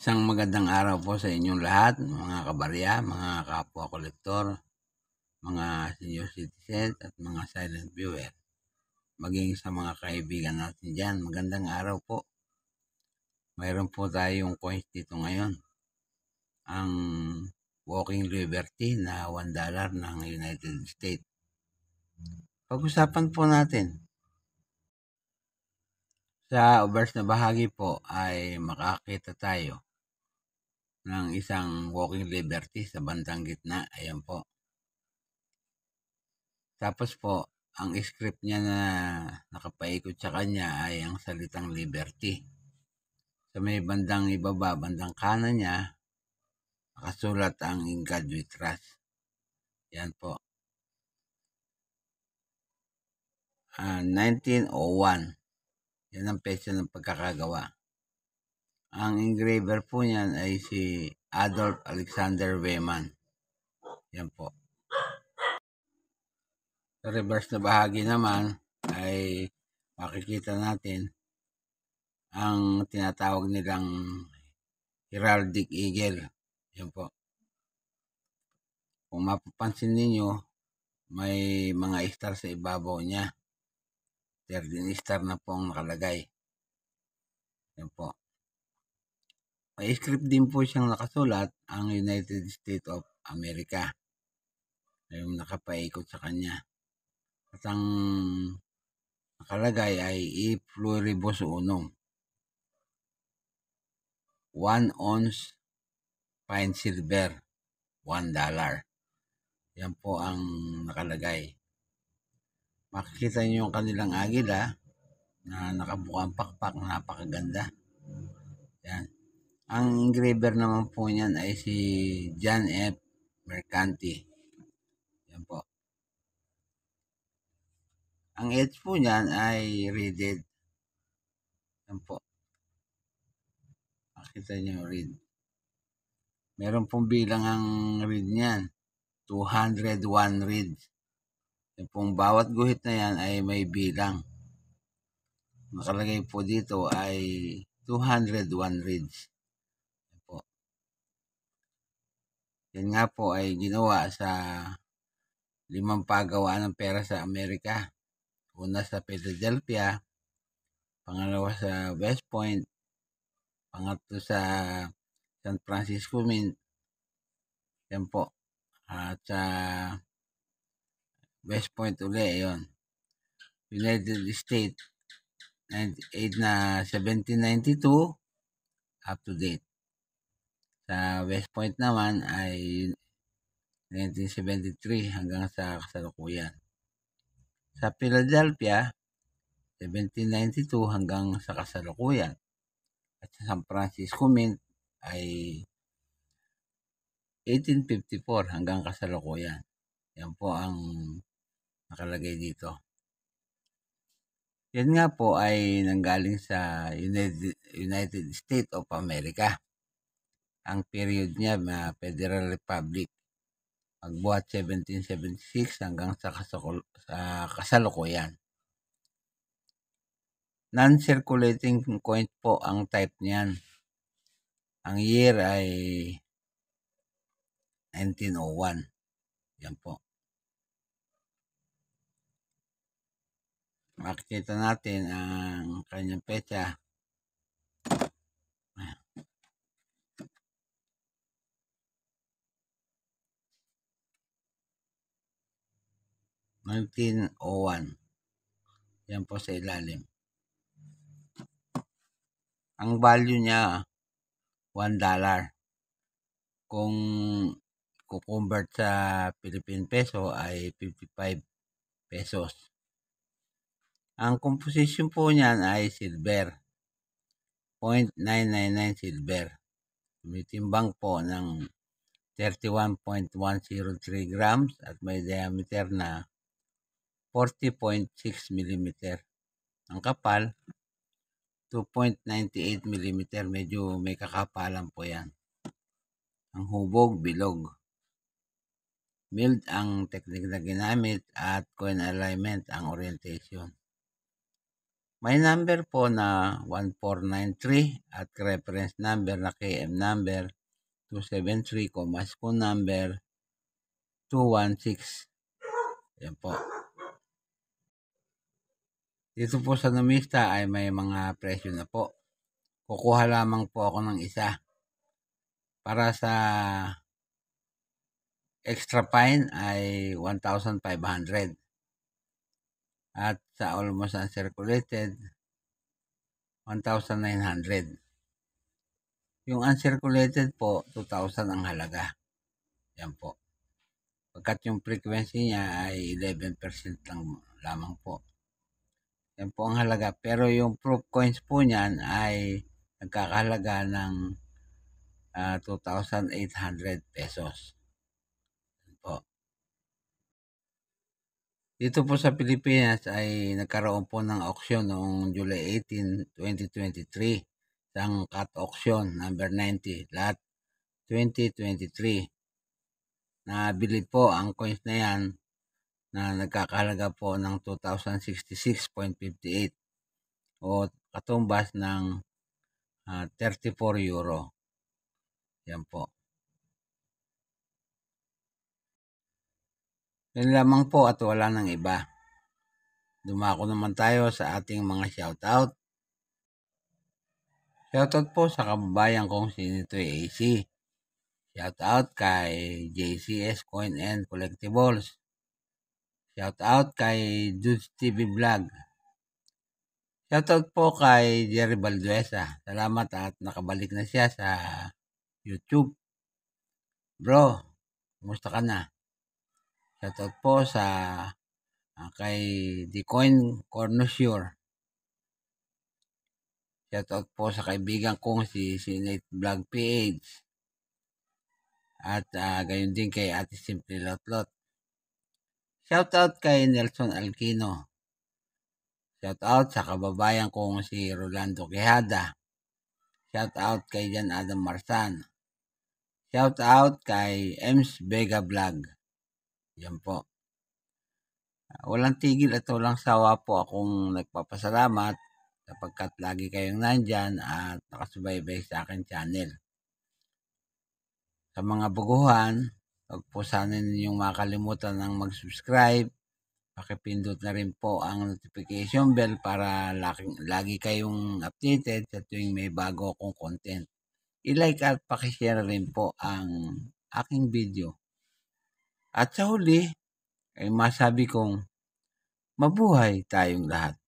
Isang magandang araw po sa inyong lahat, mga kabarya, mga kapwa kolektor, mga senior citizens at mga silent viewer. Maging sa mga kaibigan natin dyan, magandang araw po. Mayroon po tayong coins dito ngayon. Ang Walking Liberty na $1 ng United States. Pag-usapan po natin. Sa obverse na bahagi po ay makakita tayo ng isang Walking Liberty sa bandang gitna. Ayan po. Tapos po, ang script niya na nakapaikot sa kanya ay ang salitang liberty. Sa may bandang ibaba, bandang kanan niya, nakasulat ang In God We Trust. Yan po. 1901. Yan ang petsa ng pagkakagawa. Ang engraver po niyan ay si Adolf Alexander Weyman. Yan po. Sa reverse na bahagi naman ay makikita natin ang tinatawag nilang heraldic eagle. Yan po. Kung mapapansin ninyo, may mga star sa ibabaw niya. 13 star na po ang nakalagay. Yan po. May script din po siyang nakasulat, ang United States of America. Yung nakapaikot sa kanya. At ang nakalagay ay E pluribus unum. 1 ounce fine silver, $1. Yan po ang nakalagay. Makikita niyo yung kanilang agila na nakabukang pakpak, napakaganda. Yan. Ang engraver naman po niyan ay si John F. Mercanti. Yan po. Ang edge po niyan ay reeded. Yan po. Makita niyo reed. Meron pong bilang ang reed niyan. 201 reeds. Yung pong bawat guhit na yan ay may bilang. Nakalagay po dito ay 201 reeds. Yan po. Yan nga po ay ginawa sa 5 pagawaan ng pera sa Amerika. Una sa Philadelphia, pangalawa sa West Point, pangatlo sa San Francisco Mint. Yan po. At sa West Point uli, yun. United States, 1792 up to date. Sa West Point naman ay 1973 hanggang sa kasalukuyan. Sa Philadelphia, 1792 hanggang sa kasalukuyan. At sa San Francisco Mint ay 1854 hanggang kasalukuyan. Yan po ang nakalagay dito. Yan nga po ay nanggaling sa United States of America. Ang period niya na Federal Republic. Magbuhat 1776 hanggang sa kasalukuyan. Non-circulating coin po ang type niyan. Ang year ay 1901. Yan po. Makikita natin ang kanyang petsa. (1901). Yan po sa ilalim. Ang value niya, $1. Kung kukonvert sa Philippine peso ay 55 pesos. Ang composition po niyan ay silver. 0.999 silver. Tumitimbang po ng 31.103 grams at may diameter na 40.6 mm. Ang kapal, 2.98 mm. Medyo may kakapalan po yan. Ang hubog, bilog. Milled ang technique na ginamit at coin alignment ang orientation. May number po na 1493 at reference number na KM number 273, phone number 216. Yan po. Dito po sa Numista ay may mga presyo na po. Kukuha lamang po ako ng isa. Para sa extra fine ay 1,500. At sa almost uncirculated, 1,900. Yung uncirculated po, 2,000 ang halaga. Yan po. Pagkat yung frequency niya ay 11% lang lamang po. Yan po ang halaga. Pero yung proof coins po niyan ay nagkakahalaga ng 2,800 pesos. Yan po. Dito po sa Pilipinas ay nagkaroon po ng auction noong July 18, 2023. Isang cut auction number 90, lot 2023. Nabili po ang coins na yan na nagkakahalaga po ng 2,066.58 o katumbas ng 34 euro. Yan po. Yan lamang po at wala nang iba. Dumako naman tayo sa ating mga shoutout. Shoutout po sa kababayan kong si Nitoy AC. Shoutout kay JCS Coin and Collectibles. Shoutout kay Dudes TV Vlog. Shoutout po kay Jerry Balduesa. Salamat at nakabalik na siya sa YouTube. Bro, kumusta ka na? Shoutout po sa kay The Coin Cornosure. Shoutout po sa kaibigan kong si Nate Vlog PH. At gayon din kay Ate Simple Lotlot. Shoutout kay Nelson Alquino. Shoutout sa kababayan kong si Rolando Quijada. Shoutout kay Jan Adam Marsan. Shoutout kay Ems Vega Vlog. Yan po. Walang tigil at walang sawa po akong nagpapasalamat sapagkat lagi kayong nandyan at nakasubaybay sa akin channel. Sa mga baguhan, huwag po sana ninyong makalimutan ng mag-subscribe. Pakipindot na rin po ang notification bell para lagi kayong updated sa tuwing may bago akong content. I-like at pakishare rin po ang aking video. At sa huli, ay masabi kong mabuhay tayong lahat.